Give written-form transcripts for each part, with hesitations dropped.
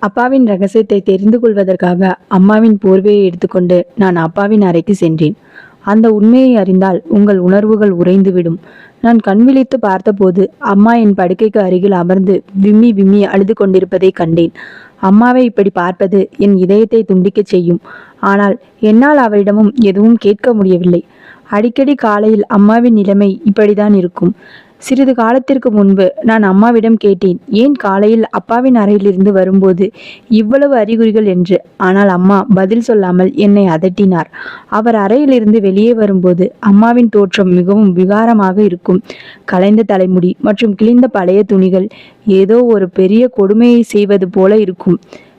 அப்பாவின் ரகசியத்தை தெரிந்து கொள்வதற்காக அம்மாவின் போர்வையை எடுத்துக்கொண்டு நான் அப்பாவின் அறைக்கு சென்றேன். அந்த உண்மையை அறிந்தால் உங்கள் உணர்வுகள் உறைந்துவிடும். நான் கண் விழித்து பார்த்தபோது அம்மா என் படுக்கைக்கு அருகில் அமர்ந்து விம்மி விம்மி அழுது கொண்டிருப்பதை கண்டேன். அம்மாவை இப்படி பார்ப்பது என் இதயத்தை துண்டிக்கச் செய்யும். ஆனால் என்னால் அவரிடமும் எதுவும் கேட்க முடியவில்லை. அடிக்கடி காலையில் அம்மாவின் நிலைமை இப்படிதான் இருக்கும். சிறிது காலத்திற்கு முன்பு நான் அம்மாவிடம் கேட்டேன், ஏன் காலையில் அப்பாவின் அறையிலிருந்து வரும்போது இவ்வளவு அறிகுறிகள் என்று. ஆனால் அம்மா பதில் சொல்லாமல் என்னை அதட்டினார். அவர் அறையிலிருந்து வெளியே வரும்போது அம்மாவின் தோற்றம் மிகவும் விகாரமாக இருக்கும். கலைந்த தலைமுடி மற்றும் கிழிந்த பழைய துணிகள் ஏதோ ஒரு பெரிய கொடுமையை செய்வது போல இருக்கும்.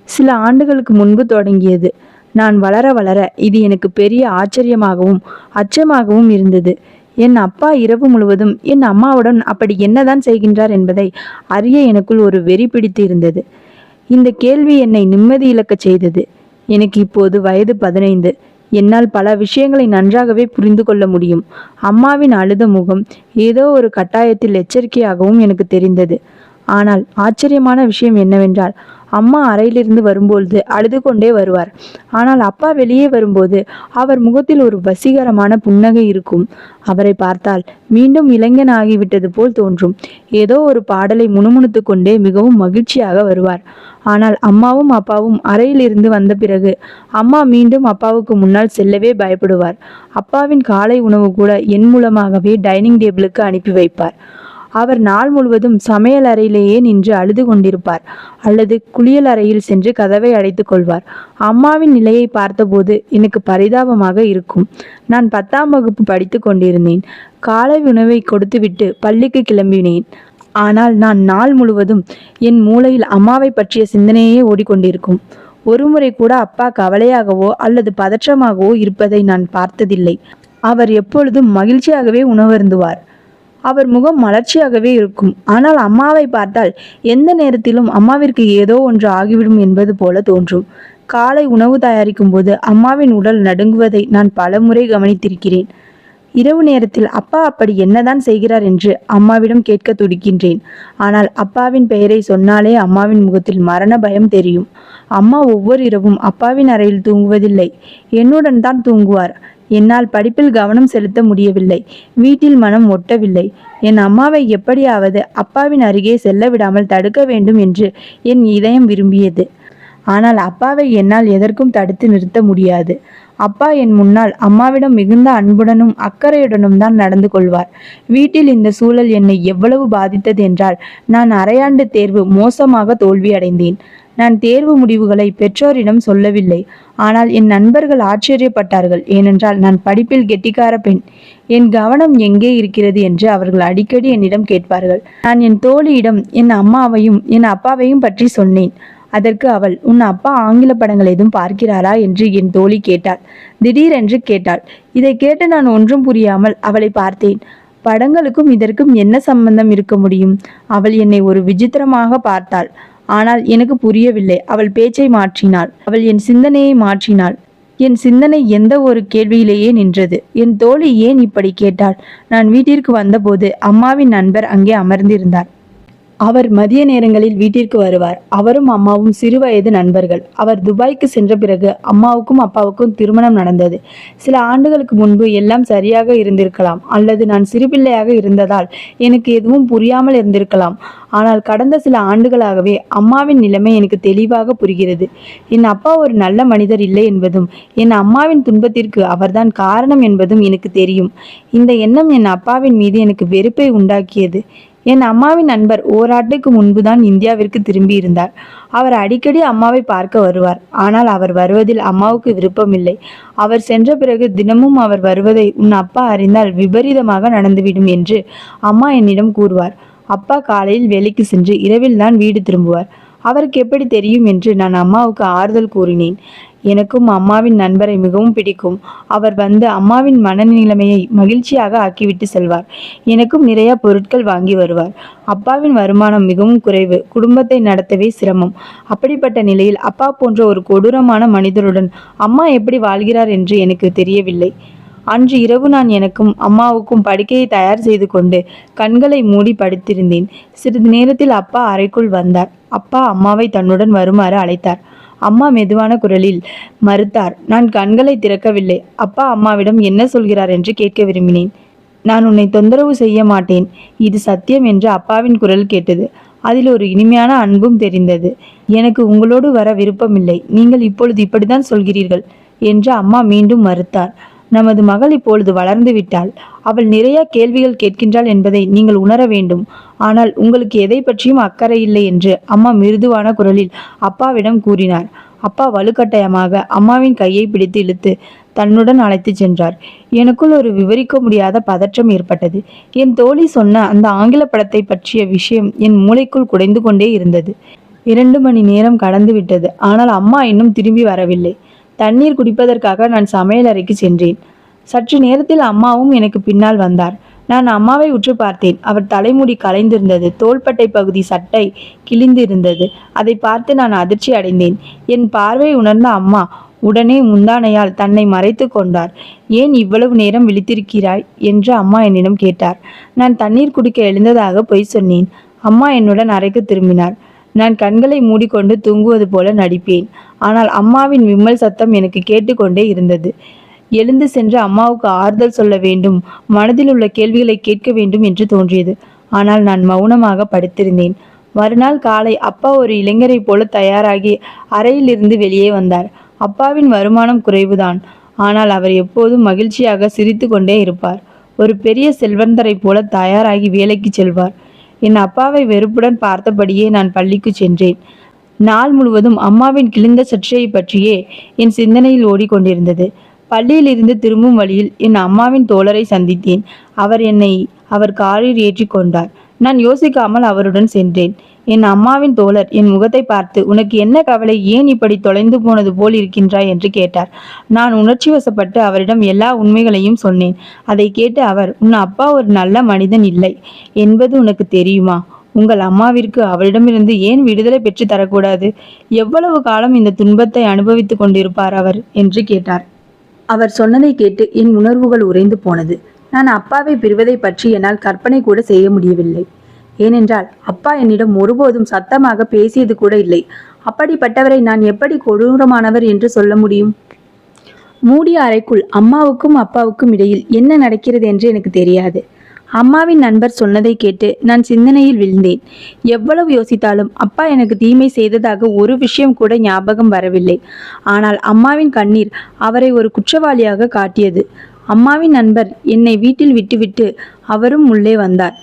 சில ஆண்டுகளுக்கு முன்பு தொடங்கியது. நான் வளர வளர இது எனக்கு பெரிய ஆச்சரியமாகவும் அச்சமாகவும் இருந்தது. என் அப்பா இரவு முழுவதும் என் அம்மாவுடன் அப்படி என்னதான் செய்கின்றார் என்பதை அறிய எனக்குள் ஒரு வெறி பிடித்து இருந்தது. இந்த கேள்வி என்னை நிம்மதி இழக்கச் செய்தது. எனக்கு இப்போது வயது 15. என்னால் பல விஷயங்களை நன்றாகவே புரிந்து கொள்ள முடியும். அம்மாவின் அழுத முகம் ஏதோ ஒரு கட்டாயத்தில் எச்சரிக்கையாகவும் எனக்கு தெரிந்தது. ஆனால் ஆச்சரியமான விஷயம் என்னவென்றால், அம்மா அறையிலிருந்து வரும்பொழுது அழுது கொண்டே வருவார். ஆனால் அப்பா வெளியே வரும்போது அவர் முகத்தில் ஒரு வசீகரமான புன்னகை இருக்கும். அவரை பார்த்தால் மீண்டும் இளைஞன் ஆகிவிட்டது போல் தோன்றும். ஏதோ ஒரு பாடலை முணுமுணுத்து கொண்டே மிகவும் மகிழ்ச்சியாக வருவார். ஆனால் அம்மாவும் அப்பாவும் அறையிலிருந்து வந்த பிறகு அம்மா மீண்டும் அப்பாவுக்கு முன்னால் செல்லவே பயப்படுவார். அப்பாவின் காலை உணவு கூட என் மூலமாகவே டைனிங் டேபிளுக்கு அனுப்பி வைப்பார். அவர் நாள் முழுவதும் சமையல் அறையிலேயே நின்று அழுது கொண்டிருப்பார் அல்லது குளியல் அறையில் சென்று கதவை அடைத்துக் கொள்வார். அம்மாவின் நிலையை பார்த்தபோது எனக்கு பரிதாபமாக இருக்கும். நான் 10ஆம் வகுப்பு படித்து கொண்டிருந்தேன். காலை உணவை கொடுத்துவிட்டு பள்ளிக்கு கிளம்பினேன். ஆனால் நான் நாள் முழுவதும் என் மூளையில் அம்மாவை பற்றிய சிந்தனையே ஓடிக்கொண்டிருக்கும். ஒருமுறை கூட அப்பா கவலையாகவோ அல்லது பதற்றமாகவோ இருப்பதை நான் பார்த்ததில்லை. அவர் எப்பொழுதும் மகிழ்ச்சியாகவே உணவருந்துவார். அவர் முகம் மலர்ச்சியாகவே இருக்கும். ஆனால் அம்மாவை பார்த்தால் எந்த நேரத்திலும் அம்மாவிற்கு ஏதோ ஒன்று ஆகிவிடும் என்பது போல தோன்றும். காலை உணவு தயாரிக்கும் போது அம்மாவின் உடல் நடுங்குவதை நான் பலமுறை கவனித்திருக்கிறேன். இரவு நேரத்தில் அப்பா அப்படி என்னதான் செய்கிறார் என்று அம்மாவிடம் கேட்க துடிக்கின்றேன். ஆனால் அப்பாவின் பெயரை சொன்னாலே அம்மாவின் முகத்தில் மரண பயம் தெரியும். அம்மா ஒவ்வொரு இரவும் அப்பாவின் அறையில் தூங்குவதில்லை, என்னுடன் தான் தூங்குவார். என்னால் படிப்பில் கவனம் செலுத்த முடியவில்லை. வீட்டில் மனம் ஒட்டவில்லை. என் அம்மாவை எப்படியாவது அப்பாவின் அருகே செல்ல விடாமல் தடுக்க வேண்டும் என்று என் இதயம் விரும்பியது. ஆனால் அப்பாவை என்னால் எதற்கும் தடுத்து நிறுத்த முடியாது. அப்பா என் முன்னால் அம்மாவிடம் மிகுந்த அன்புடனும் அக்கறையுடனும் தான் நடந்து கொள்வார். வீட்டில் இந்த சூழல் என்னை எவ்வளவு பாதித்தது என்றால், நான் அரையாண்டு தேர்வு மோசமாக தோல்வி அடைந்தேன். நான் தேர்வு முடிவுகளை பெற்றோரிடம் சொல்லவில்லை. ஆனால் என் நண்பர்கள் ஆச்சரியப்பட்டார்கள். ஏனென்றால் நான் படிப்பில் கெட்டிக்கார பெண். என் கவனம் எங்கே இருக்கிறது என்று அவர்கள் அடிக்கடி என்னிடம் கேட்பார்கள். நான் என் தோழியிடம் என் அம்மாவையும் என் அப்பாவையும் பற்றி சொன்னேன். அதற்கு அவள், உன் அப்பா ஆங்கில படங்கள் எதுவும் பார்க்கிறாரா என்று என் தோழி கேட்டாள். திடீரென்று கேட்டாள். இதை கேட்டு நான் ஒன்றும் புரியாமல் அவளை பார்த்தேன். படங்களுக்கும் இதற்கும் என்ன சம்பந்தம் இருக்க முடியும்? அவள் என்னை ஒரு விசித்திரமாக பார்த்தாள். ஆனால் எனக்கு புரியவில்லை. அவள் பேச்சை மாற்றினாள். அவள் என் சிந்தனையை மாற்றினாள். என் சிந்தனை எந்த ஒரு கேள்வியிலேயே நின்றது. என் தோழி ஏன் இப்படி கேட்டாள்? நான் வீட்டிற்கு வந்தபோது அம்மாவின் நண்பர் அங்கே அமர்ந்திருந்தார். அவர் மதிய நேரங்களில் வீட்டிற்கு வருவார். அவரும் அம்மாவும் சிறுவயது நண்பர்கள். அவர் துபாய்க்கு சென்ற பிறகு அம்மாவுக்கும் அப்பாவுக்கும் திருமணம் நடந்தது. சில ஆண்டுகளுக்கு முன்பு எல்லாம் சரியாக இருந்திருக்கலாம், அல்லது நான் சிறுபிள்ளையாக இருந்ததால் எனக்கு எதுவும் புரியாமல் இருந்திருக்கலாம். ஆனால் கடந்த சில ஆண்டுகளாகவே அம்மாவின் நிலைமை எனக்கு தெளிவாக புரிகிறது. என் அப்பா ஒரு நல்ல மனிதர் இல்லை என்பதும் என் அம்மாவின் துன்பத்திற்கு அவர்தான் காரணம் என்பதும் எனக்கு தெரியும். இந்த எண்ணம் என் அப்பாவின் மீது எனக்கு வெறுப்பை உண்டாக்கியது. என் அம்மாவின் நண்பர் ஓராண்டுக்கு முன்புதான் இந்தியாவிற்கு திரும்பி இருந்தார். அவர் அடிக்கடி அம்மாவை பார்க்க வருவார். ஆனால் அவர் வருவதில் அம்மாவுக்கு விருப்பமில்லை. அவர் சென்ற பிறகு தினமும் அவர் வருவதை உன் அப்பா அறிந்தால் விபரீதமாக நடந்துவிடும் என்று அம்மா என்னிடம் கூறுவார். அப்பா காலையில் வேலைக்கு சென்று இரவில் தான் வீடு திரும்புவார். அவருக்கு எப்படி தெரியும் என்று நான் அம்மாவுக்கு ஆறுதல் கூறினேன். எனக்கும் அம்மாவின் நண்பரை மிகவும் பிடிக்கும். அவர் வந்து அம்மாவின் மனநிலைமையை மகிழ்ச்சியாக ஆக்கிவிட்டு செல்வார். எனக்கும் நிறைய பொருட்கள் வாங்கி வருவார். அப்பாவின் வருமானம் மிகவும் குறைவு. குடும்பத்தை நடத்தவே சிரமம். அப்படிப்பட்ட நிலையில் அப்பா போன்ற ஒரு கொடூரமான மனிதருடன் அம்மா எப்படி வாழ்கிறார் என்று எனக்கு தெரியவில்லை. அன்று இரவு நான் எனக்கும் அம்மாவுக்கும் படுக்கையை தயார் செய்து கொண்டு கண்களை மூடி படுத்திருந்தேன். சிறிது நேரத்தில் அப்பா அறைக்குள் வந்தார். அப்பா அம்மாவை தன்னுடன் வருமாறு அழைத்தார். அம்மா மெதுவான குரலில் மறுத்தார். நான் கண்களை திறக்கவில்லை. அப்பா அம்மாவிடம் என்ன சொல்கிறார் என்று கேட்க விரும்பினேன். நான் உன்னை தொந்தரவு செய்ய மாட்டேன், இது சத்தியம் என்று அப்பாவின் குரல் கேட்டது. அதில் ஒரு இனிமையான அன்பும் தெரிந்தது. எனக்கு உங்களோடு வர விருப்பமில்லை, நீங்கள் இப்பொழுது இப்படித்தான் சொல்கிறீர்கள் என்று அம்மா மீண்டும் மறுத்தார். நமது மகள் இப்பொழுது வளர்ந்து விட்டாள். அவள் நிறைய கேள்விகள் கேட்கின்றாள் என்பதை நீங்கள் உணர வேண்டும். ஆனால் உங்களுக்கு எதை பற்றியும் அக்கறை இல்லை என்று அம்மா மிருதுவான குரலில் அப்பாவிடம் கூறினார். அப்பா வலுக்கட்டாயமாக அம்மாவின் கையை பிடித்து இழுத்து தன்னுடன் அழைத்து சென்றார். எனக்குள் ஒரு விவரிக்க முடியாத பதற்றம் ஏற்பட்டது. என் தோழி சொன்ன அந்த ஆங்கில படத்தை பற்றிய விஷயம் என் மூளைக்குள் குடைந்து கொண்டே இருந்தது. 2 மணி நேரம் கடந்து விட்டது. ஆனால் அம்மா இன்னும் திரும்பி வரவில்லை. தண்ணீர் குடிப்பதற்காக நான் சமையலறைக்கு சென்றேன். சற்று நேரத்தில் அம்மாவும் எனக்கு பின்னால் வந்தார். நான் அம்மாவை உற்று பார்த்தேன். அவர் தலைமுடி கலைந்திருந்தது. தோள்பட்டை பகுதி சட்டை கிழிந்து இருந்தது. அதை பார்த்து நான் அதிர்ச்சி அடைந்தேன். என் பார்வை உணர்ந்த அம்மா உடனே முந்தானையால் தன்னை மறைத்து கொண்டார். ஏன் இவ்வளவு நேரம் விழித்திருக்கிறாய் என்று அம்மா என்னிடம் கேட்டார். நான் தண்ணீர் குடிக்க எழுந்ததாக பொய் சொன்னேன். அம்மா என்னுடன் அறைக்கு திரும்பினார். நான் கண்களை மூடிக்கொண்டு தூங்குவது போல நடிப்பேன். ஆனால் அம்மாவின் விம்மல் சத்தம் எனக்கு கேட்டுக்கொண்டே இருந்தது. எழுந்து சென்று அம்மாவுக்கு ஆறுதல் சொல்ல வேண்டும், மனதில் உள்ள கேள்விகளை கேட்க வேண்டும் என்று தோன்றியது. ஆனால் நான் மௌனமாக படுத்திருந்தேன். மறுநாள் காலை அப்பா ஒரு இளைஞரை போல தயாராகி அறையிலிருந்து வெளியே வந்தார். அப்பாவின் வருமானம் குறைவுதான். ஆனால் அவர் எப்போதும் மகிழ்ச்சியாக சிரித்து கொண்டே இருப்பார். ஒரு பெரிய செல்வந்தரை போல தயாராகி வேலைக்கு செல்வார். என் அப்பாவை வெறுப்புடன் பார்த்தபடியே நான் பள்ளிக்கு சென்றேன். நாள் முழுவதும் அம்மாவின் கிழிந்த சற்றையை பற்றியே என் சிந்தனையில் ஓடிக்கொண்டிருந்தது. பள்ளியில் இருந்து திரும்பும் வழியில் என் அம்மாவின் தோழரை சந்தித்தேன். அவர் என்னை அவர் காரில் ஏற்றி கொண்டார். நான் யோசிக்காமல் அவருடன் சென்றேன். என் அம்மாவின் தோழர் என் முகத்தை பார்த்து, உனக்கு என்ன கவலை, ஏன் இப்படி தொலைந்து போனது போல் இருக்கின்றாய் என்று கேட்டார். நான் உணர்ச்சி வசப்பட்டு அவரிடம் எல்லா உண்மைகளையும் சொன்னேன். அதை கேட்டு அவர், உன் அப்பா ஒரு நல்ல மனிதன் இல்லை என்பது உனக்கு தெரியுமா? உங்கள் அம்மாவிற்கு அவரிடமிருந்து ஏன் விடுதலை பெற்று தரக்கூடாது? எவ்வளவு காலம் இந்த துன்பத்தை அனுபவித்துக் கொண்டிருப்பார் அவர் என்று கேட்டார். அவர் சொன்னதை கேட்டு என் உணர்வுகள் உறைந்து போனது. நான் அப்பாவை பிரிவதை பற்றி என்னால் கற்பனை கூட செய்ய முடியவில்லை. ஏனென்றால் அப்பா என்னிடம் ஒருபோதும் சத்தமாக பேசியது கூட இல்லை. அப்படிப்பட்டவரை நான் எப்படி கொடூரமானவர் என்று சொல்ல முடியும்? மூடிய அறைக்குள் அம்மாவுக்கும் அப்பாவுக்கும் இடையில் என்ன நடக்கிறது என்று எனக்கு தெரியாது. அம்மாவின் நண்பர் சொன்னதை கேட்டு நான் சிந்தனையில் விழுந்தேன். எவ்வளவு யோசித்தாலும் அப்பா எனக்கு தீமை செய்ததாக ஒரு விஷயம் கூட ஞாபகம் வரவில்லை. ஆனால் அம்மாவின் கண்ணீர் அவரை ஒரு குற்றவாளியாக காட்டியது. அம்மாவின் நண்பர் என்னை வீட்டில் விட்டுவிட்டு அவரும் உள்ளே வந்தார்.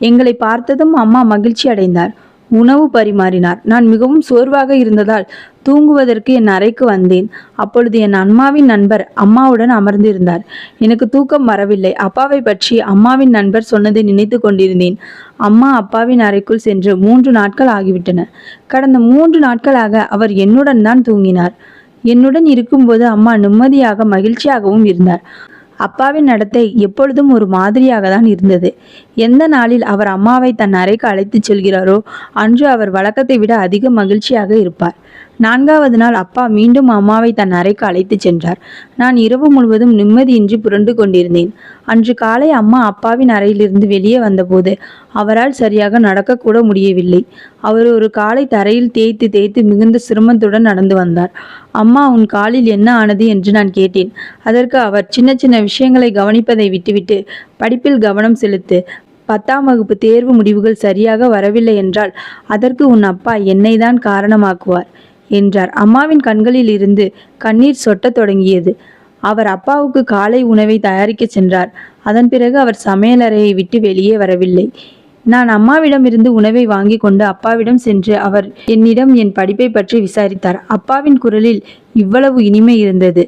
எங்களை பார்த்ததும் அம்மா மகிழ்ச்சி அடைந்தார். உணவு பரிமாறினார். நான் மிகவும் சோர்வாக இருந்ததால் தூங்குவதற்கு என் அறைக்கு வந்தேன். அப்பொழுது என் அம்மாவின் நண்பர் அம்மாவுடன் அமர்ந்திருந்தார். எனக்கு தூக்கம் வரவில்லை. அப்பாவை பற்றி அம்மாவின் நண்பர் சொன்னதை நினைத்து கொண்டிருந்தேன். அம்மா அப்பாவின் அறைக்குள் சென்று 3 நாட்கள் ஆகிவிட்டன. கடந்த 3 நாட்களாக அவர் என்னுடன் தான் தூங்கினார். என்னுடன் இருக்கும்போது அம்மா நிம்மதியாக மகிழ்ச்சியாகவும் இருந்தார். அப்பாவின் நடத்தை எப்பொழுதும் ஒரு மாதிரியாக தான் இருந்தது. எந்த நாளில் அவர் அம்மாவை தன் அறைக்கு அழைத்துச் செல்கிறாரோ அன்று அவர் வழக்கத்தை விட அதிக மகிழ்ச்சியாக இருப்பார். 4வது நாள் அப்பா மீண்டும் அம்மாவை தன் அறைக்கு அழைத்துச் சென்றார். நான் இரவு முழுவதும் நிம்மதியின்றி புரண்டு கொண்டிருந்தேன். அன்று காலை அம்மா அப்பாவின் அறையிலிருந்து வெளியே வந்தபோது அவரால் சரியாக நடக்கக்கூட முடியவில்லை. அவர் ஒரு காலை தரையில் தேய்த்து தேய்த்து மிகுந்த சிரமத்துடன் நடந்து வந்தார். அம்மா, உன் காலில் என்ன ஆனது என்று நான் கேட்டேன். அதற்கு அவர், சின்ன சின்ன விஷயங்களை கவனிப்பதை விட்டுவிட்டு படிப்பில் கவனம் செலுத்து. 10ஆம் வகுப்பு தேர்வு முடிவுகள் சரியாக வரவில்லை என்றால் அதற்கு உன் அப்பா என்னை தான் காரணமாக்குவார் என்றார். அம்மாவின் கண்களில் இருந்து கண்ணீர் சொட்டத் தொடங்கியது. அவர் அப்பாவுக்கு காலை உணவை தயாரிக்க சென்றார். அதன் பிறகு அவர் சமையலறையை விட்டு வெளியே வரவில்லை. நான் அம்மாவிடமிருந்து உணவை வாங்கி கொண்டு அப்பாவிடம் சென்று அவர் என்னிடம் என் படிப்பை பற்றி விசாரித்தார். அப்பாவின் குரலில் இவ்வளவு இனிமை இருந்தது.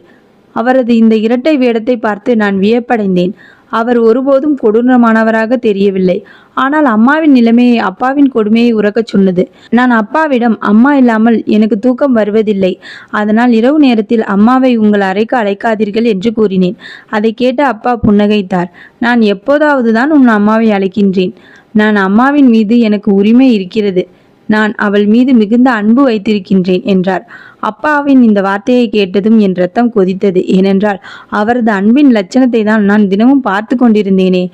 அவரது இந்த இரட்டை வேடத்தை பார்த்து நான் வியப்படைந்தேன். அவர் ஒருபோதும் கொடூரமானவராக தெரியவில்லை. ஆனால் அம்மாவின் நிலைமையை அப்பாவின் கொடுமையை உறக்கச் சொன்னது. நான் அப்பாவிடம், அம்மா இல்லாமல் எனக்கு தூக்கம் வருவதில்லை, அதனால் இரவு நேரத்தில் அம்மாவை உங்கள் அறைக்கு அழைக்காதீர்கள் என்று கூறினேன். அதை கேட்ட அப்பா புன்னகைத்தார். நான் எப்போதாவது தான் உன் அம்மாவை அழைக்கின்றேன். நான் அம்மாவின் மீது எனக்கு உரிமை இருக்கிறது. நான் அவள் மீது மிகுந்த அன்பு வைத்திருக்கின்றேன் என்றார். அப்பாவின் இந்த வார்த்தையை கேட்டதும் என் ரத்தம் கொதித்தது. ஏனென்றால் அவரது அன்பின் லட்சணத்தை தான் நான் தினமும் பார்த்து கொண்டிருந்தேனே.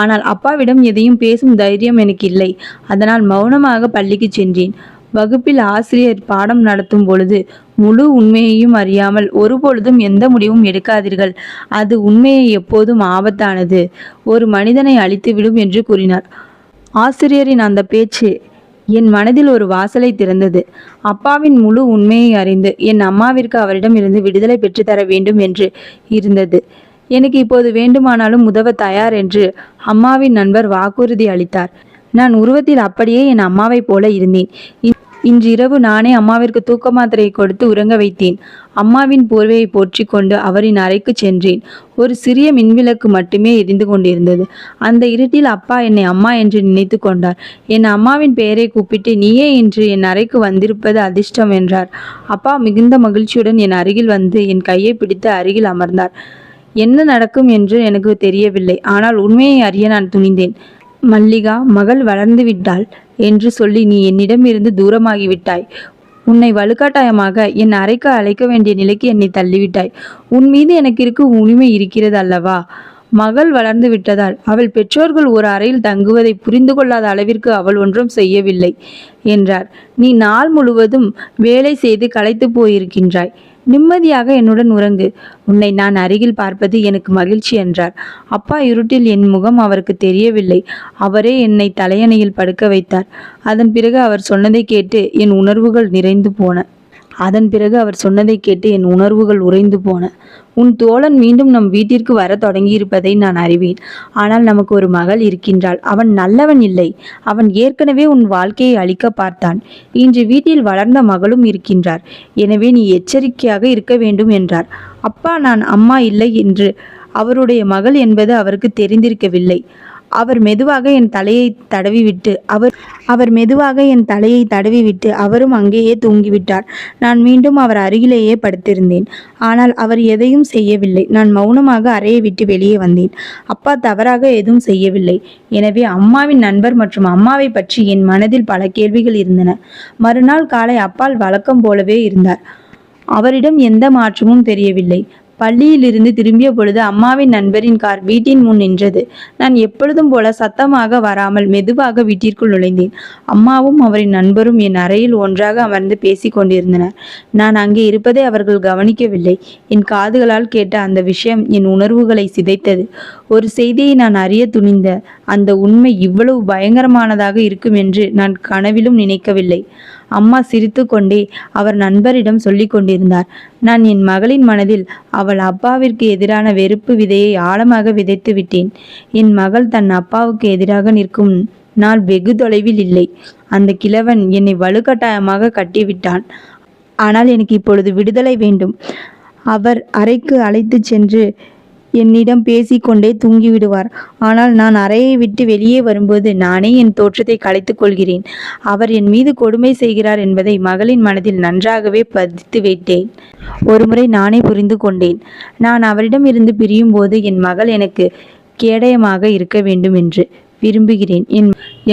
ஆனால் அப்பாவிடம் எதையும் பேசும் தைரியம் எனக்கு இல்லை. அதனால் மௌனமாக பள்ளிக்கு சென்றேன். வகுப்பில் ஆசிரியர் பாடம் நடத்தும் பொழுது முழு உண்மையையும் அறியாமல் ஒருபொழுதும் எந்த முடிவும் எடுக்காதீர்கள். அது உண்மையை எப்போதும் ஆபத்தானது, ஒரு மனிதனை அழித்துவிடும் என்று கூறினார். ஆசிரியரின் அந்த பேச்சு என் மனதில் ஒரு வாசலை திறந்தது. அப்பாவின் முழு உண்மையை அறிந்து என் அம்மாவிற்கு அவரிடம் இருந்து விடுதலை பெற்றுத்தர வேண்டும் என்று இருந்தது. எனக்கு இப்போது வேண்டுமானாலும் உதவ தயார் என்று அம்மாவின் நண்பர் வாக்குறுதி அளித்தார். நான் உருவத்தில் அப்படியே என் அம்மாவைப் போல இருந்தேன். இன்று இரவு நானே அம்மாவிற்கு தூக்க மாத்திரையை கொடுத்து உறங்க வைத்தேன். அம்மாவின் போர்வையை போற்றி கொண்டு அவரின் அறைக்கு சென்றேன். ஒரு சிறிய மின்விளக்கு மட்டுமே எரிந்து கொண்டிருந்தது. அந்த இருட்டில் அப்பா என்னை அம்மா என்று நினைத்து கொண்டார். என் அம்மாவின் பெயரை கூப்பிட்டு, நீயே இன்று என் அறைக்கு வந்திருப்பது அதிர்ஷ்டம் என்றார். அப்பா மிகுந்த மகிழ்ச்சியுடன் என் அருகில் வந்து என் கையை பிடித்து அருகில் அமர்ந்தார். என்ன நடக்கும் என்று எனக்கு தெரியவில்லை. ஆனால் உண்மையை அறிய நான் துணிந்தேன். மல்லிகா, மகள் வளர்ந்து விட்டாள் என்று சொல்லி நீ என்னிடமிருந்து தூரமாகிவிட்டாய். உன்னை வலுக்கட்டாயமாக என் அறைக்கு அழைக்க வேண்டிய நிலைக்கு என்னை தள்ளிவிட்டாய். உன் மீது எனக்கு இருக்கும் உரிமை இருக்கிறது அல்லவா? மகள் வளர்ந்து விட்டதால் அவள் பெற்றோர்கள் ஒரு அறையில் தங்குவதை புரிந்து கொள்ளாத அளவிற்கு அவள் ஒன்றும் செய்யவில்லை என்றார். நீ நாள் முழுவதும் வேலை செய்து களைத்து போயிருக்கின்றாய். நிம்மதியாக என்னுடன் உறங்கு. உன்னை நான் அருகில் பார்ப்பது எனக்கு மகிழ்ச்சி என்றார். அப்பா இருட்டில் என் முகம் அவருக்கு தெரியவில்லை. அவரே என்னை தலையணையில் படுக்க வைத்தார். அதன் பிறகு அவர் சொன்னதை கேட்டு என் உணர்வுகள் உறைந்து போன. உன் தோழன் மீண்டும் நம் வீட்டிற்கு வர தொடங்கியிருப்பதை நான் அறிவேன். ஆனால் நமக்கு ஒரு மகள் இருக்கின்றாள். அவன் நல்லவன் இல்லை. அவன் ஏற்கனவே உன் வாழ்க்கையை அழிக்க பார்த்தான். இன்று வீட்டில் வளர்ந்த மகளும் இருக்கின்றார். எனவே நீ எச்சரிக்கையாக இருக்க வேண்டும் என்றார். அப்பா, நான் அம்மா இல்லை என்று அவருடைய மகள் என்பது அவருக்கு தெரிந்திருக்கவில்லை. அவர் மெதுவாக என் தலையை தடவிவிட்டு அவரும் அங்கேயே தூங்கிவிட்டார். நான் மீண்டும் அவர் அருகிலேயே படுத்திருந்தேன். ஆனால் அவர் எதையும் செய்யவில்லை. நான் மௌனமாக அறையை விட்டு வெளியே வந்தேன். அப்பா தவறாக எதுவும் செய்யவில்லை. எனவே அம்மாவின் நண்பர் மற்றும் அம்மாவை பற்றி என் மனதில் பல கேள்விகள் இருந்தன. மறுநாள் காலை அப்பால் வழக்கம் போலவே இருந்தார். அவரிடம் எந்த மாற்றமும் தெரியவில்லை. பள்ளியிலிருந்து திரும்பிய பொழுது அம்மாவின் நண்பரின் கார் வீட்டின் முன் நின்றது. நான் எப்பொழுதும் போல சத்தமாக வராமல் மெதுவாக வீட்டிற்குள் நுழைந்தேன். அம்மாவும் அவரின் நண்பரும் என் அறையில் ஒன்றாக அமர்ந்து பேசி கொண்டிருந்தனர். நான் அங்கே இருப்பதை அவர்கள் கவனிக்கவில்லை. என் காதுகளால் கேட்ட அந்த விஷயம் என் உணர்வுகளை சிதைத்தது. ஒரு செய்தியை நான் அறிய துணிந்த அந்த உண்மை இவ்வளவு பயங்கரமானதாக இருக்கும் என்று நான் கனவிலும் நினைக்கவில்லை. அம்மா சிரித்து கொண்டே அவர் நண்பரிடம் சொல்லி கொண்டிருந்தார். நான் என் மகளின் மனதில் அவள் அப்பாவிற்கு எதிரான வெறுப்பு விதையை ஆழமாக விதைத்து விட்டேன். என் மகள் தன் அப்பாவுக்கு எதிராக நிற்கும் நாள் வெகு தொலைவில் இல்லை. அந்த கிழவன் என்னை வலுக்கட்டாயமாக கட்டிவிட்டான். ஆனால் எனக்கு இப்பொழுது விடுதலை வேண்டும். அவர் அறைக்கு அழைத்து சென்று என்னிடம் பேசிக்கொண்டே தூங்கிவிடுவார். ஆனால் நான் அறையை விட்டு வெளியே வரும்போது நானே என் தோற்றத்தை கலைத்துக் கொள்கிறேன். அவர் என் மீது கொடுமை செய்கிறார் என்பதை மகளின் மனதில் நன்றாகவே பதித்து வைத்தேன். ஒருமுறை நானே புரிந்து கொண்டேன். நான் அவரிடம் இருந்து பிரியும் போது என் மகள் எனக்கு கேடயமாக இருக்க வேண்டும் என்று விரும்புகிறேன்.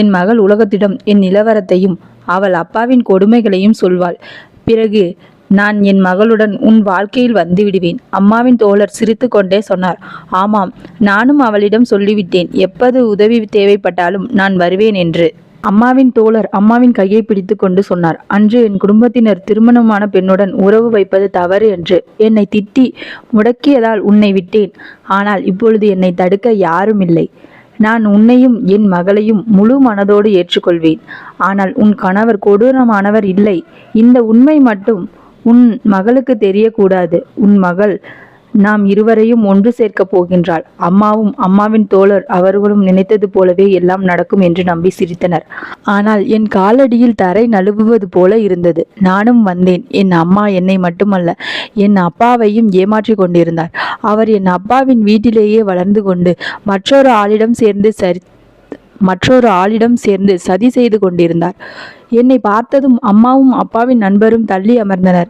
என் மகள் உலகத்திடம் என் நிலவரத்தையும் அவள் அப்பாவின் கொடுமைகளையும் சொல்வாள். பிறகு நான் என் மகளுடன் உன் வாழ்க்கையில் வந்து விடுவேன். அம்மாவின் தோழர் சிரித்து கொண்டே சொன்னார். ஆமாம், நானும் அவளிடம் சொல்லிவிட்டேன். எப்போது உதவி தேவைப்பட்டாலும் நான் வருவேன் என்று. அம்மாவின் தோழர் அம்மாவின் கையை பிடித்து கொண்டு சொன்னார். அன்று என் குடும்பத்தினர் திருமணமான பெண்ணுடன் உறவு வைப்பது தவறு என்று என்னை திட்டி முடக்கியதால் உன்னை விட்டேன். ஆனால் இப்பொழுது என்னை தடுக்க யாரும் இல்லை. நான் உன்னையும் என் மகளையும் முழு மனதோடு ஏற்றுக்கொள்வேன். ஆனால் உன் கணவர் கொடூரமானவர் இல்லை. இந்த உண்மை மட்டும் உன் மகளுக்கு தெரியக்கூடாது. உன் மகள் நாம் இருவரையும் ஒன்று சேர்க்கப் போகின்றாள். அம்மாவும் அம்மாவின் தோழர் அவர்களும் நினைத்தது போலவே எல்லாம் நடக்கும் என்று நம்பி சிரித்தனர். ஆனால் என் காலடியில் தரை நழுவுவது போல இருந்தது. நானும் வந்தேன். என் அம்மா என்னை மட்டுமல்ல, என் அப்பாவையும் ஏமாற்றி கொண்டிருந்தார். அவர் என் அப்பாவின் வீட்டிலேயே வளர்ந்து கொண்டு மற்றொரு ஆளிடம் சேர்ந்து சதி செய்து கொண்டிருந்தார். என்னை பார்த்ததும் அம்மாவும் அப்பாவின் நண்பரும் தள்ளி அமர்ந்தனர்.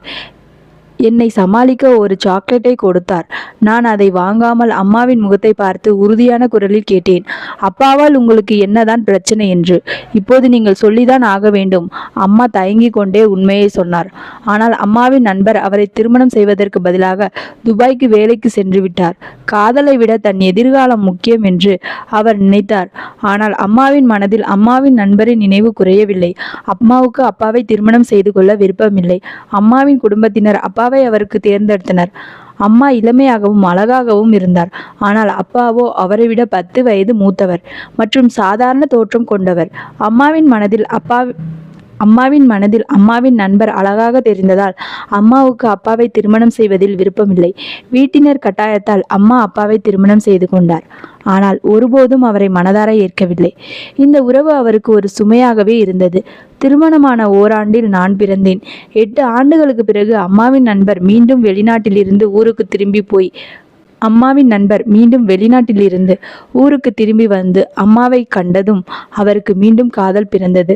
என்னை சமாளிக்க ஒரு சாக்லேட்டை கொடுத்தார். நான் அதை வாங்காமல் அம்மாவின் முகத்தை பார்த்து உறுதியான குரலில் கேட்டேன், அப்பாவால் உங்களுக்கு என்னதான் பிரச்சனை என்று. இப்போது நீங்கள் சொல்லிதான் ஆக வேண்டும். அம்மா தயங்கிக் கொண்டே உண்மையை சொன்னார். ஆனால் அம்மாவின் நண்பர் அவரை திருமணம் செய்வதற்கு பதிலாக துபாய்க்கு வேலைக்கு சென்று விட்டார். காதலை விட தன் எதிர்காலம் முக்கியம் என்று அவர் நினைத்தார். ஆனால் அம்மாவின் மனதில் அம்மாவின் நண்பரின் நினைவு குறையவில்லை. அம்மாவுக்கு அப்பாவை திருமணம் செய்து கொள்ள விருப்பமில்லை. அம்மாவின் குடும்பத்தினர் அப்பாவை அவருக்கு தேர்ந்தெடுத்தனர். அம்மா இளமையாகவும் அழகாகவும் இருந்தார். ஆனால் அப்பாவோ அவரை விட 10 வயது மூத்தவர் மற்றும் சாதாரண தோற்றம் கொண்டவர். அம்மாவின் மனதில் அம்மாவின் நண்பர் அழகாக தெரிந்ததால் அம்மாவுக்கு அப்பாவை திருமணம் செய்வதில் விருப்பமில்லை. வீட்டினர் கட்டாயத்தால் அம்மா அப்பாவை திருமணம் செய்து கொண்டார். ஆனால் ஒருபோதும் அவரை மனதார ஏற்கவில்லை. இந்த உறவு அவருக்கு ஒரு சுமையாகவே இருந்தது. திருமணமான ஓராண்டில் நான் பிறந்தேன். 8 ஆண்டுகளுக்கு பிறகு அம்மாவின் நண்பர் மீண்டும் வெளிநாட்டிலிருந்து ஊருக்கு திரும்பி வந்து அம்மாவை கண்டதும் அவருக்கு மீண்டும் காதல் பிறந்தது.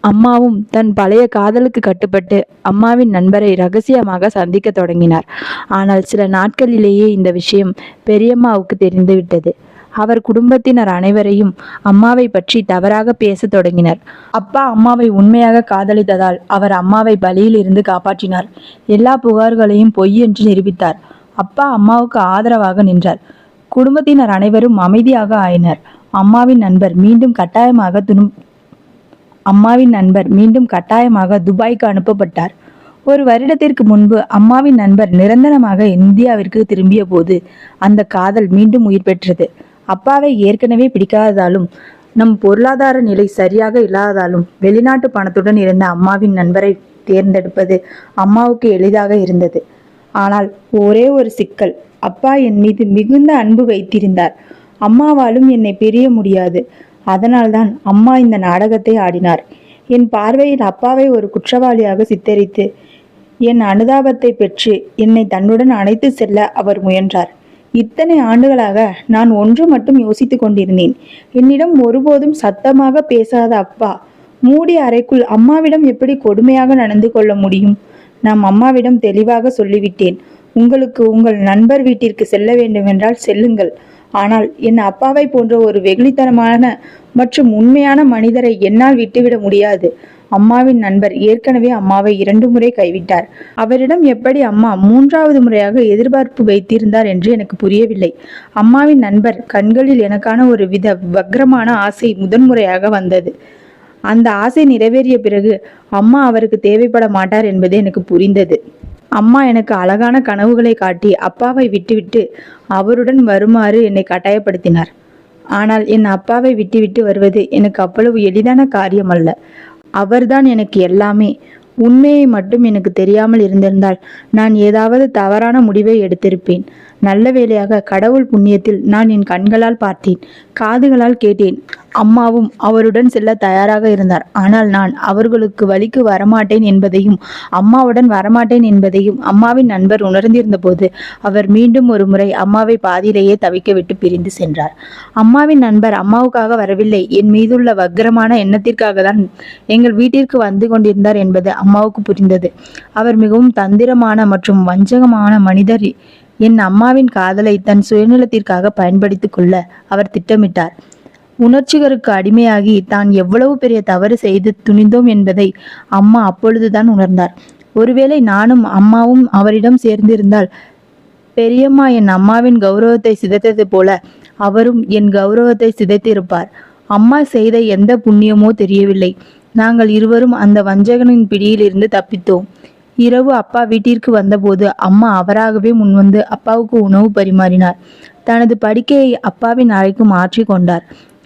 அம்மாவும் தன் பழைய காதலுக்கு கட்டுப்பட்டு அம்மாவின் நண்பரை ரகசியமாக சந்திக்க தொடங்கினார். ஆனால் சில நாட்களிலேயே இந்த விஷயம் பெரியம்மாவுக்கு தெரிந்துவிட்டது. அவர் குடும்பத்தினர் அனைவரையும் அம்மாவை பற்றி தவறாக பேசத் தொடங்கினர். அப்பா அம்மாவை உண்மையாக காதலித்ததால் அவர் அம்மாவை பலியில் இருந்து காப்பாற்றினார். எல்லா புகார்களையும் பொய் என்று நிரூபித்தார். அப்பா அம்மாவுக்கு ஆதரவாக நின்றார். குடும்பத்தினர் அனைவரும் அமைதியாக ஆயினர். அம்மாவின் நண்பர் மீண்டும் கட்டாயமாக துபாய்க்கு அனுப்பப்பட்டார். ஒரு வருடத்திற்கு முன்பு அம்மாவின் நண்பர் நிரந்தரமாக இந்தியாவிற்கு திரும்பிய போது அந்த காதல் மீண்டும் உயிர் பெற்றது. அப்பாவை ஏற்கனவே பிடிக்காததாலும் நம் பொருளாதார நிலை சரியாக இல்லாததாலும் வெளிநாட்டு பணத்துடன் இருந்த அம்மாவின் நண்பரை தேர்ந்தெடுப்பது அம்மாவுக்கு எளிதாக இருந்தது. ஆனால் ஒரே ஒரு சிக்கல், அப்பா என் மீது மிகுந்த அன்பு வைத்திருந்தார். அம்மாவாலும் என்னை பிரிய முடியாது. அதனால்தான் அம்மா இந்த நாடகத்தை ஆடினார். என் பார்வையில் அப்பாவை ஒரு குற்றவாளியாக சித்தரித்து என் அனுதாபத்தை பெற்று என்னை தன்னுடன் அழைத்து செல்ல அவர் முயன்றார். இத்தனை ஆண்டுகளாக நான் ஒன்று மட்டும் யோசித்துக் கொண்டிருந்தேன். என்னிடம் ஒருபோதும் சத்தமாக பேசாத அப்பா மூடி அறைக்குள் அம்மாவிடம் எப்படி கொடுமையாக நடந்து கொள்ள முடியும்? நான் அம்மாவிடம் தெளிவாக சொல்லிவிட்டேன், உங்களுக்கு உங்கள் நண்பர் வீட்டிற்கு செல்ல வேண்டுமென்றால் செல்லுங்கள். ஆனால் என் அப்பாவை போன்ற ஒரு வெகுளித்தனமான மற்றும் உண்மையான மனிதரை என்னால் விட்டுவிட முடியாது. அம்மாவின் நண்பர் ஏற்கனவே அம்மாவை 2 முறை கைவிட்டார். அவரிடம் எப்படி அம்மா 3வது முறையாக எதிர்பார்ப்பு வைத்திருந்தார் என்று எனக்கு புரியவில்லை. அம்மாவின் நண்பர் கண்களில் எனக்கான ஒரு வித வக்ரமான ஆசை முதன்முறையாக வந்தது. அந்த ஆசை நிறைவேறிய பிறகு அம்மா அவருக்கு தேவைப்பட மாட்டார் என்பது எனக்கு புரிந்தது. அம்மா எனக்கு அழகான கனவுகளை காட்டி அப்பாவை விட்டுவிட்டு அவருடன் வருமாறு என்னை கட்டாயப்படுத்தினார். ஆனால் என் அப்பாவை விட்டுவிட்டு வருவது எனக்கு அவ்வளவு எளிதான காரியம் அல்ல. அவர்தான் எனக்கு எல்லாமே. உண்மையை மட்டும் எனக்கு தெரியாமல் இருந்திருந்தால் நான் ஏதாவது தவறான முடிவை எடுத்திருப்பேன். நல்ல வேளையாக கடவுள் புண்ணியத்தில் நான் என் கண்களால் பார்த்தேன், காதுகளால் கேட்டேன். அம்மாவும் அவருடன் செல்ல தயாராக இருந்தார். ஆனால் நான் அவர்களுக்கு வழிக்கு வரமாட்டேன் என்பதையும் அம்மாவுடன் வரமாட்டேன் என்பதையும் அம்மாவின் நண்பர் உணர்ந்திருந்த போது அவர் மீண்டும் ஒரு முறை அம்மாவை பாதியிலேயே தவிக்க விட்டு பிரிந்து சென்றார். அம்மாவின் நண்பர் அம்மாவுக்காக வரவில்லை, என் மீதுள்ள வக்கிரமான எண்ணத்திற்காக தான் எங்கள் வீட்டிற்கு வந்து கொண்டிருந்தார் என்பது அம்மாவுக்கு புரிந்தது. அவர் மிகவும் தந்திரமான மற்றும் வஞ்சகமான மனிதர். என் அம்மாவின் காதலை தன் சுயநலத்திற்காக பயன்படுத்திக் கொள்ள அவர் திட்டமிட்டார். உணர்ச்சிகளுக்கு அடிமையாகி தான் எவ்வளவு பெரிய தவறு செய்து துணிந்தோம் என்பதை அம்மா அப்பொழுதுதான் உணர்ந்தார். ஒருவேளை நானும் அம்மாவும் அவரிடம் சேர்ந்திருந்தால் பெரியம்மா என் அம்மாவின் கௌரவத்தை சிதைத்தது போல அவரும் என் கௌரவத்தை சிதைத்திருப்பார். அம்மா செய்த எந்த புண்ணியமோ தெரியவில்லை. நாங்கள் இருவரும் அந்த வஞ்சகனின் பிடியில் இருந்து தப்பித்தோம். இரவு அப்பா வீட்டிற்கு வந்தபோது அம்மா அவராகவே முன்வந்து அப்பாவுக்கு உணவு பரிமாறினார். தனது படுக்கையை அப்பாவின் அறைக்கு மாற்றி கொண்டார்.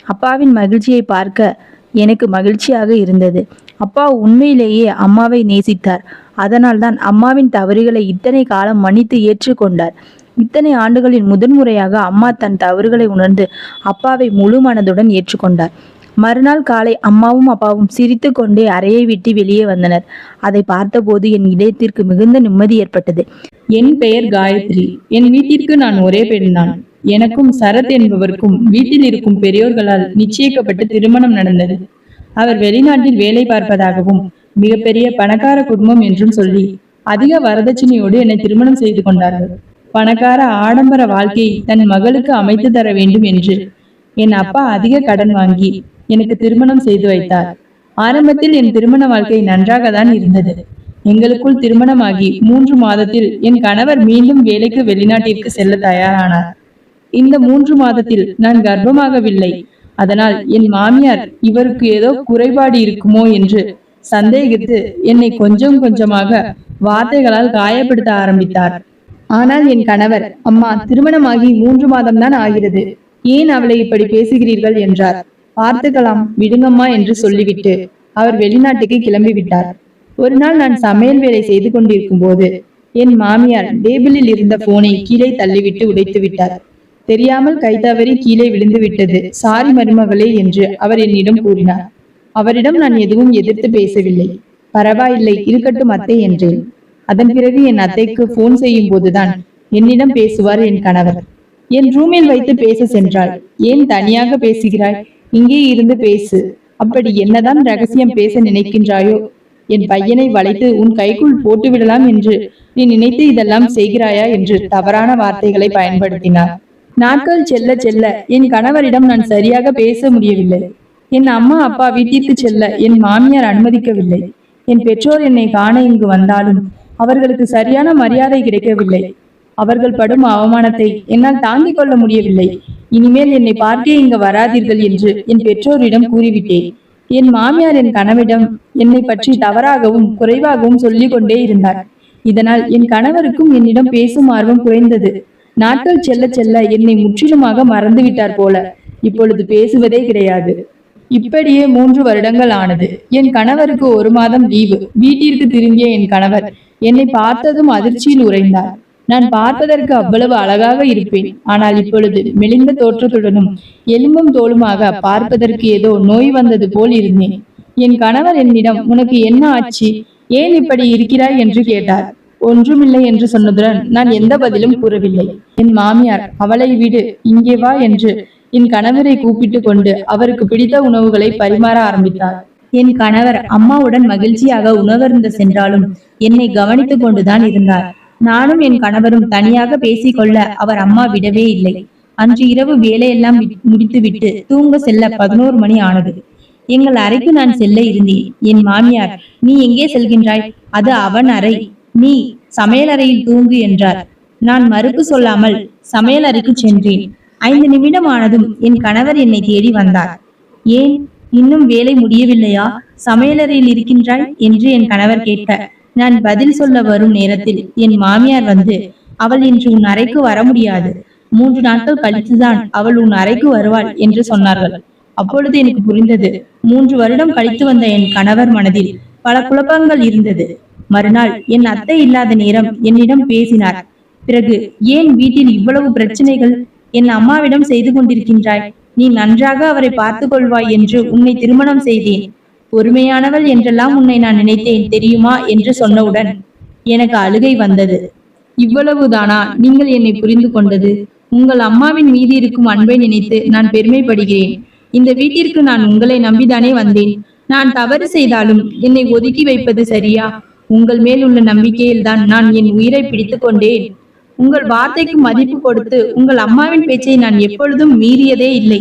அப்பாவின் மகிழ்ச்சியை பார்க்க எனக்கு மகிழ்ச்சியாக இருந்தது. அப்பா உண்மையிலேயே அம்மாவை நேசித்தார். அதனால்தான் அம்மாவின் தவறுகளை இத்தனை காலம் மன்னித்து ஏற்றுக்கொண்டார். இத்தனை ஆண்டுகளில் முதன்முறையாக அம்மா தன் தவறுகளை உணர்ந்து அப்பாவை முழு மனதுடன் ஏற்றுக்கொண்டார். மறுநாள் காலை அம்மாவும் அப்பாவும் சிரித்து கொண்டே அறையை விட்டு வெளியே வந்தனர். அதை பார்த்தபோது என் இதயத்திற்கு மிகுந்த நிம்மதி ஏற்பட்டது. என் பெயர் காயத்ரி. என் வீட்டிற்கு நான் ஒரே பெண்தான். எனக்கும் சரத் என்பவருக்கும் வீட்டில் இருக்கும் பெரியோர்களால் நிச்சயிக்கப்பட்டு திருமணம் நடந்தது. அவர் வெளிநாட்டில் வேலை பார்ப்பதாகவும் மிகப்பெரிய பணக்கார குடும்பம் என்றும் சொல்லி அதிக வரதட்சணையோடு என்னை திருமணம் செய்து கொண்டார்கள். பணக்கார ஆடம்பர வாழ்க்கையை தன் மகளுக்கு அமைத்து தர வேண்டும் என்று என் அப்பா அதிக கடன் வாங்கி எனக்கு திருமணம் செய்து வைத்தார். ஆரம்பத்தில் என் திருமண வாழ்க்கை நன்றாக தான் இருந்தது. எங்களுக்குள் திருமணமாகி 3 மாதத்தில் என் கணவர் மீண்டும் வேலைக்கு வெளிநாட்டிற்கு செல்ல தயாரானார். இந்த 3 மாதத்தில் நான் கர்ப்பமாகவில்லை. அதனால் என் மாமியார் இவருக்கு ஏதோ குறைபாடு இருக்குமோ என்று சந்தேகித்து என்னை கொஞ்சம் கொஞ்சமாக வார்த்தைகளால் காயப்படுத்த ஆரம்பித்தார். ஆனால் என் கணவர், அம்மா, திருமணமாகி 3 மாதம் தான் ஆகிறது, ஏன் அவளை இப்படி பேசுகிறீர்கள் என்றார். பார்த்துக்கலாம், விடுங்கம்மா என்று சொல்லிவிட்டு அவர் வெளிநாட்டுக்கு கிளம்பி விட்டார். ஒரு நாள் நான் சமையல் வேலை செய்து கொண்டிருக்கும் போது என் மாமியார் டேபிளில் இருந்த போனை கீழே தள்ளிவிட்டு உடைத்து விட்டார். தெரியாமல் கை தவறி கீழே விழுந்து விட்டது, சாரி மருமகளே என்று அவர் என்னிடம் கூறினார். அவரிடம் நான் எதுவும் எதிர்த்து பேசவில்லை. பரவாயில்லை, இருக்கட்டும் அத்தை என்றேன். அதன் பிறகு என் அத்தைக்கு போன் செய்யும் போதுதான் என்னிடம் பேசுவார் என் கணவர். என் ரூமில் வைத்து பேச சென்றாள். ஏன் தனியாக பேசுகிறாய்? இங்கே இருந்து பேசு. அப்படி என்னதான் ரகசியம் பேச நினைக்கின்றாயோ? என் பையனை வளைத்து உன் கைக்குள் போட்டு விடலாம் என்று நீ நினைத்து இதெல்லாம் செய்கிறாயா என்று தவறான வார்த்தைகளை பயன்படுத்தினார். நாட்கள் செல்ல செல்ல என் கணவரிடம் நான் சரியாக பேச முடியவில்லை. என் அம்மா அப்பா வீட்டிற்கு செல்ல என் மாமியார் அனுமதிக்கவில்லை. என் பெற்றோர் என்னை காண இங்கு வந்தாலும் அவர்களுக்கு சரியான மரியாதை கிடைக்கவில்லை. அவர்கள் படும் அவமானத்தை என்னால் தாங்கிக் கொள்ள முடியவில்லை. இனிமேல் என்னை பார்க்க இங்கு வராதீர்கள் என்று என் பெற்றோரிடம் கூறிவிட்டேன். என் மாமியார் என் கணவரிடம் என்னை பற்றி தவறாகவும் குறைவாகவும் சொல்லிக் கொண்டே இருந்தார். இதனால் என் கணவருக்கும் என்னிடம் பேசும் ஆர்வம் குறைந்தது. நாட்கள் செல்ல செல்ல என்னை முற்றிலுமாக மறந்துவிட்டார் போல. இப்பொழுது பேசுவதே கிடையாது. இப்படியே 3 வருடங்கள் ஆனது. என் கணவருக்கு 1 மாதம் லீவு. வீட்டிற்கு திரும்பிய என் கணவர் என்னை பார்த்ததும் அதிர்ச்சியில் உறைந்தார். நான் பார்ப்பதற்கு அவ்வளவு அழகாக இருப்பேன். ஆனால் இப்பொழுது மெலிந்த தோற்றத்துடனும் எலும்பும் தோலுமாக பார்ப்பதற்கு ஏதோ நோய் வந்தது போல் இருந்தேன். என் கணவர் என்னிடம், உனக்கு என்ன ஆச்சு, ஏன் இப்படி இருக்கிறாய் என்று கேட்டார். ஒன்றுமில்லை என்று சொன்னதுடன் நான் எந்த பதிலும் கூறவில்லை. என் மாமியார், அவளை விடு, இங்கே வா என்று என் கணவரை கூப்பிட்டு கொண்டு அவருக்கு பிடித்த உணவுகளை பரிமாற ஆரம்பித்தார். என் கணவர் அம்மாவுடன் மகிழ்ச்சியாக உணவருந்த சென்றாலும் என்னை கவனித்துக் கொண்டுதான் இருந்தார். நானும் என் கணவரும் தனியாக பேசிக்கொள்ள அவர் அம்மா விடவே இல்லை. அன்று இரவு வேலையெல்லாம் முடித்துவிட்டு தூங்க செல்ல 11 மணி ஆனது. எங்கள் அறைக்கு நான் செல்ல இருந்தேன். என் மாமியார், நீ எங்கே செல்கின்றாய்? அது அவன் அறை, நீ சமையலறையில் தூங்கு என்றார். நான் மறுப்பு சொல்லாமல் சமையல் அறைக்கு சென்றேன். 5 நிமிடம் ஆனதும் என் கணவர் என்னை தேடி வந்தார். ஏன், இன்னும் வேலை முடியவில்லையா? சமையலறையில் இருக்கின்றாய் என்று என் கணவர் கேட்க, நான் பதில் சொல்ல வரும் நேரத்தில் என் மாமியார் வந்து, அவள் இன்று உன் அறைக்கு வர முடியாது, 3 நாட்கள் கழித்துதான் அவள் உன் அறைக்கு வருவாள் என்று சொன்னார்கள். அப்பொழுது எனக்கு புரிந்தது. 3 வருடம் கழித்து வந்த என் கணவர் மனதில் பல குழப்பங்கள் இருந்தது. மறுநாள் என் அத்தை இல்லாத நேரம் என்னிடம் பேசினார். பிறகு, ஏன் வீட்டில் இவ்வளவு பிரச்சனைகள்? என் அம்மாவிடம் செய்து கொண்டிருக்கின்றாய். நீ நன்றாக அவரை பார்த்து கொள்வாய் என்று உன்னை திருமணம் செய்தேன். பொறுமையானவள் என்றெல்லாம் உன்னை நான் நினைத்தேன் தெரியுமா என்று சொன்னவுடன் எனக்கு அழுகை வந்தது. இவ்வளவுதானா நீங்கள் என்னை புரிந்து கொண்டது? உங்கள் அம்மாவின் மீது இருக்கும் அன்பை நினைத்து நான் பெருமைப்படுகிறேன். இந்த வீட்டிற்கு நான் உங்களை நம்பிதானே வந்தேன். நான் தவறு செய்தாலும் என்னை ஒதுக்கி வைப்பது சரியா? உங்கள் மேல் உள்ள நம்பிக்கையில் தான் நான் என் உயிரை பிடித்து கொண்டேன். உங்கள் வார்த்தைக்கு மதிப்பு கொடுத்து உங்கள் அம்மாவின் பேச்சை நான் எப்பொழுதும் மீறியதே இல்லை.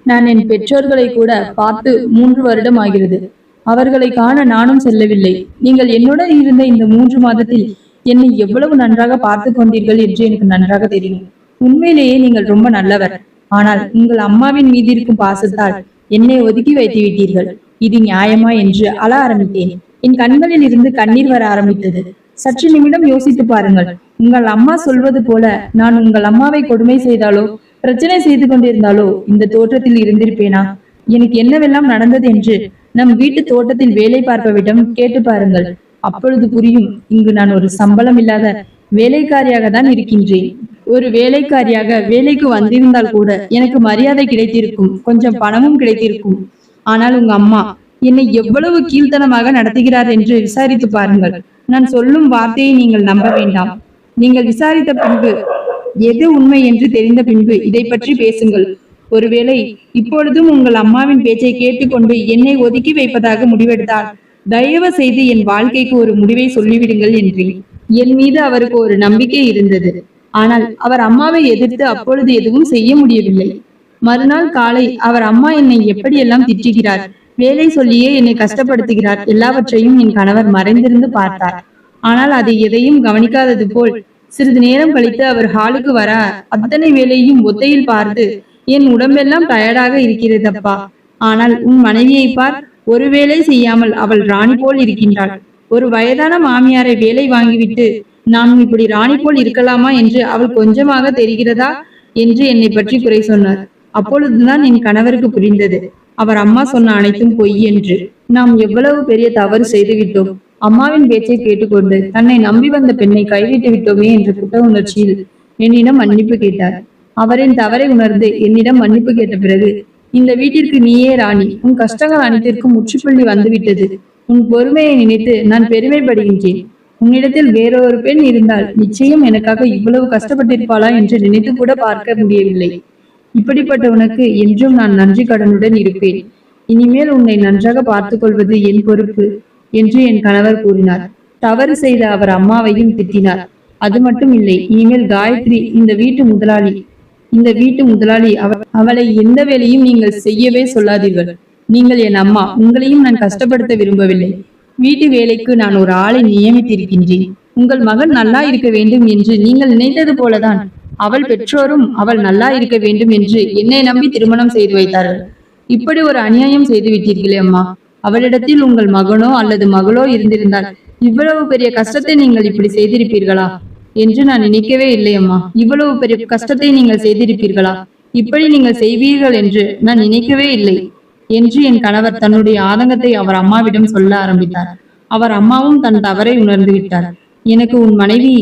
நான் என் பெற்றோர்களை கூட பார்த்து 3 வருடம் ஆகிறது. அவர்களை காண நானும் செல்லவில்லை. நீங்கள் என்னுடன் இருந்த இந்த 3 மாதத்தில் என்னை எவ்வளவு நன்றாக பார்த்து கொண்டீர்கள் என்று எனக்கு நன்றாக தெரியும். உண்மையிலேயே நீங்கள் ரொம்ப நல்லவர். ஆனால் உங்கள் அம்மாவின் மீது இருக்கும் பாசத்தால் என்னை ஒதுக்கி வைத்து விட்டீர்கள். இது நியாயமா என்று அழ ஆரம்பித்தேன். என் கண்களில் இருந்து கண்ணீர் வர ஆரம்பித்தது. சற்று நிமிடம் யோசித்து பாருங்கள். உங்கள் அம்மா சொல்வது போல நான் உங்கள் அம்மாவை கொடுமை செய்தாலோ பிரச்சனை செய்து கொண்டிருந்தாலோ இந்த தோற்றத்தில் இருந்திருப்பேனா? எனக்கு என்னவெல்லாம் நடந்தது என்று நம் வீட்டு தோட்டத்தில் வேலை பார்ப்பவிடம் கேட்டு பாருங்கள். அப்பொழுது புரியும். இங்கு நான் ஒரு சம்பளம் இல்லாத வேலைக்காரியாக தான் இருக்கின்றேன். ஒரு வேலைக்காரியாக வேலைக்கு வந்திருந்தால் கூட எனக்கு மரியாதை கிடைத்திருக்கும், கொஞ்சம் பணமும் கிடைத்திருக்கும். ஆனால் உங்க அம்மா என்னை எவ்வளவு கீழ்த்தனமாக நடத்துகிறார் என்று விசாரித்து பாருங்கள். நான் சொல்லும் வார்த்தையை நீங்கள் நம்ப வேண்டாம். நீங்கள் விசாரித்த பின்பு எது உண்மை என்று தெரிந்த பின்பு இதை பற்றி பேசுங்கள். ஒருவேளை இப்பொழுதும் உங்கள் அம்மாவின் பேச்சை கேட்டுக்கொண்டு என்னை ஒதுக்கி வைப்பதாக முடிவெடுத்தால் தயவு செய்து என் வாழ்க்கைக்கு ஒரு முடிவை சொல்லிவிடுங்கள் என்றேன். என் மீது அவருக்கு ஒரு நம்பிக்கை இருந்தது. ஆனால் அவர் அம்மாவை எதிர்த்து அப்பொழுது எதுவும் செய்ய முடியவில்லை. மறுநாள் காலை அவர் அம்மா என்னை எப்படியெல்லாம் திட்டுகிறார், வேலை சொல்லியே என்னை கஷ்டப்படுத்துகிறார், எல்லாவற்றையும் என் கணவர் மறைந்திருந்து பார்த்தார். ஆனால் அதை எதையும் கவனிக்காதது போல் சிறிது நேரம் கழித்து அவர் ஹாலுக்கு வர அத்தனை வேலையும் ஒத்தையில் பார்த்து, என் உடம்பெல்லாம் டயர்டாக இருக்கிறது அப்பா, ஆனால் உன் மனைவியை பார், ஒரு வேலை செய்யாமல் அவள் ராணி போல் இருக்கின்றாள். ஒரு வயதான மாமியாரை வேலை வாங்கிவிட்டு நான் இப்படி ராணி போல் இருக்கலாமா என்று அவள் கொஞ்சமாக தெரிகிறதா என்று என்னை பற்றி குறை சொன்னார். அப்பொழுதுதான் என் கணவருக்கு புரிந்தது, அவர் அம்மா சொன்ன அனைத்தும் பொய் என்று. நாம் எவ்வளவு பெரிய தவறு செய்துவிட்டோம். அம்மாவின் பேச்சை கேட்டுக்கொண்டு தன்னை நம்பி வந்த பெண்ணை கைவிட்டு விட்டோமே என்ற குற்ற உணர்ச்சியில் என்னிடம் மன்னிப்பு கேட்டார். அவரின் தவறை உணர்ந்து என்னிடம் மன்னிப்பு கேட்ட பிறகு, இந்த வீட்டிற்கு நீயே ராணி, உன் கஷ்டங்கள் அனைத்திற்கும் முற்றுப்புள்ளி வந்துவிட்டது. உன் பொறுமையை நினைத்து நான் பெருமைப்படுகின்றேன். உன்னிடத்தில் வேறொரு பெண் இருந்தால் நிச்சயம் எனக்காக இவ்வளவு கஷ்டப்பட்டிருப்பாளா என்று நினைத்து கூட பார்க்க முடியவில்லை. இப்படிப்பட்ட உனக்கு என்றும் நான் நன்றி கடனுடன் இருப்பேன். இனிமேல் உன்னை நன்றாக பார்த்துக் கொள்வது என் பொறுப்பு என்று என் கணவர் கூறினார். தவறு செய்த அவர் அம்மாவையும் திட்டினார். அது மட்டும் இல்லை, இனிமேல் காயத்ரி இந்த வீட்டு முதலாளி, அவளை எந்த வேலையும் நீங்கள் செய்யவே சொல்லாதீர்கள். நீங்கள் என் அம்மா, உங்களையும் நான் கஷ்டப்படுத்த விரும்பவில்லை. வீட்டு வேலைக்கு நான் ஒரு ஆளை நியமித்திருக்கின்றேன். உங்கள் மகன் நல்லா இருக்க வேண்டும் என்று நீங்கள் நினைத்தது போலதான் அவள் பெற்றோரும் அவள் நல்லா இருக்க வேண்டும் என்று என்னை நம்பி திருமணம் செய்து வைத்தார்கள். இப்படி ஒரு அநியாயம் செய்து விட்டீர்களே அம்மா. அவளிடத்தில் உங்கள் மகனோ அல்லது மகளோ இருந்திருந்தால் இவ்வளவு பெரிய கஷ்டத்தை நீங்கள் இப்படி செய்திருப்பீர்களா என்று நான் நினைக்கவே இல்லை அம்மா. இவ்வளவு பெரிய கஷ்டத்தை நீங்கள் செய்திருப்பீர்களா, இப்படி நீங்கள் செய்வீர்கள் என்று நான் நினைக்கவே இல்லை என்று என் கணவர் தன்னுடைய ஆதங்கத்தை அவர் அம்மாவிடம் சொல்ல ஆரம்பித்தார். அவர் அம்மாவும் தன் தவறை உணர்ந்து விட்டார். எனக்கு உன் மனைவி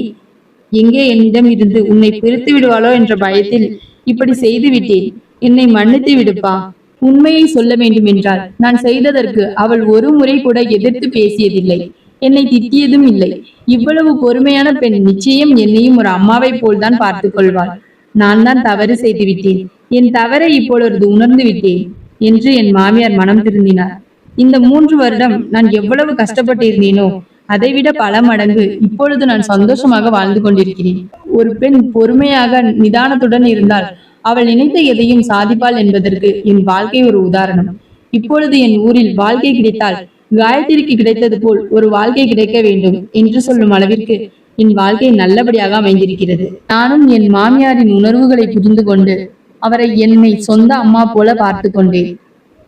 எங்கே என்னிடம் இருந்து உன்னை பிரித்து விடுவாளோ என்ற பயத்தில் இப்படி செய்து விட்டேன். என்னை மன்னித்து விடுப்பா. உண்மையை சொல்ல வேண்டும் என்றால் நான் செய்ததற்கு அவள் ஒரு முறை கூட எதிர்த்து பேசியதில்லை, என்னை திட்டியதும் இல்லை. இவ்வளவு பொறுமையான பெண் நிச்சயம் என்னையும் ஒரு அம்மாவை போல்தான் பார்த்து கொள்வாள். நான் தான் தவறு செய்து விட்டேன். என் தவறை இப்பொழுது உணர்ந்து விட்டேன் என்று என் மாமியார் மனம் திருந்தினார். இந்த 3 வருடம் நான் எவ்வளவு கஷ்டப்பட்டிருந்தேனோ அதைவிட பல மடங்கு இப்பொழுது நான் சந்தோஷமாக வாழ்ந்து கொண்டிருக்கிறேன். ஒரு பெண் பொறுமையாக நிதானத்துடன் இருந்தால் அவள் நினைத்த எதையும் சாதிப்பாள் என்பதற்கு என் வாழ்க்கை ஒரு உதாரணம். இப்பொழுது என் ஊரில் வாழ்க்கை கிடைத்தால் காயத்ரிக்கு கிடைத்தது போல் ஒரு வாழ்க்கை கிடைக்க வேண்டும் என்று சொல்லும் அளவிற்கு என் வாழ்க்கை நல்லபடியாக அமைந்திருக்கிறது. நானும் என் மாமியாரின் உணர்வுகளை புரிந்து கொண்டு அவரை என்னை சொந்த அம்மா போல பார்த்து கொண்டேன்.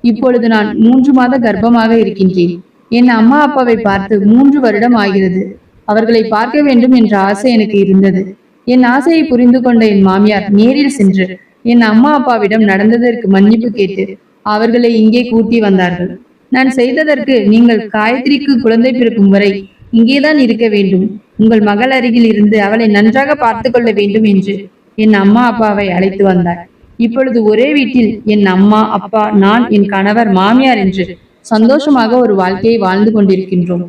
இப்பொழுது நான் 3 மாத கர்ப்பமாக இருக்கின்றேன். என் அம்மா அப்பாவை பார்த்து 3 வருடம் ஆகிறது. அவர்களை பார்க்க வேண்டும் என்ற ஆசை எனக்கு இருந்தது. என் ஆசையை புரிந்து கொண்ட என் மாமியார் நேரில் சென்று என் அம்மா அப்பாவிடம் நடந்ததற்கு மன்னிப்பு கேட்டு அவர்களை இங்கே கூட்டி வந்தார்கள். நான் செய்ததற்கு நீங்கள் காயத்ரிக்கு குழந்தை பிறக்கும் வரை இங்கேதான் இருக்க வேண்டும், உங்கள் மகள் அருகில் இருந்து அவளை நன்றாக பார்த்து கொள்ள வேண்டும் என்று என் அம்மா அப்பாவை அழைத்து வந்தார். இப்பொழுது ஒரே வீட்டில் என் அம்மா அப்பா, நான், என் கணவர், மாமியார் என்று சந்தோஷமாக ஒரு வாழ்க்கையை வாழ்ந்து கொண்டிருக்கின்றோம்.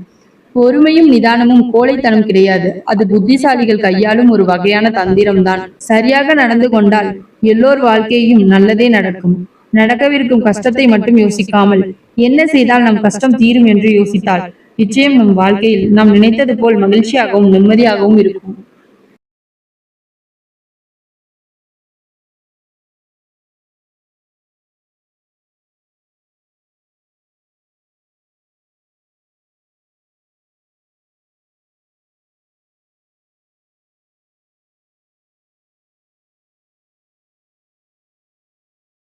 பொறுமையும் நிதானமும் கோழைத்தனம் கிடையாது. அது புத்திசாலிகள் கையாளும் ஒரு வகையான தந்திரம்தான். சரியாக நடந்து கொண்டால் எல்லோர் வாழ்க்கையும் நல்லதே நடக்கும். நடக்கவிருக்கும் கஷ்டத்தை மட்டும் யோசிக்காமல் என்ன செய்தால் நம் கஷ்டம் தீரும் என்று யோசித்தால் நிச்சயம் நம் வாழ்க்கையில் நாம் நினைத்தது போல் மகிழ்ச்சியாகவும் நிம்மதியாகவும் இருக்கும்.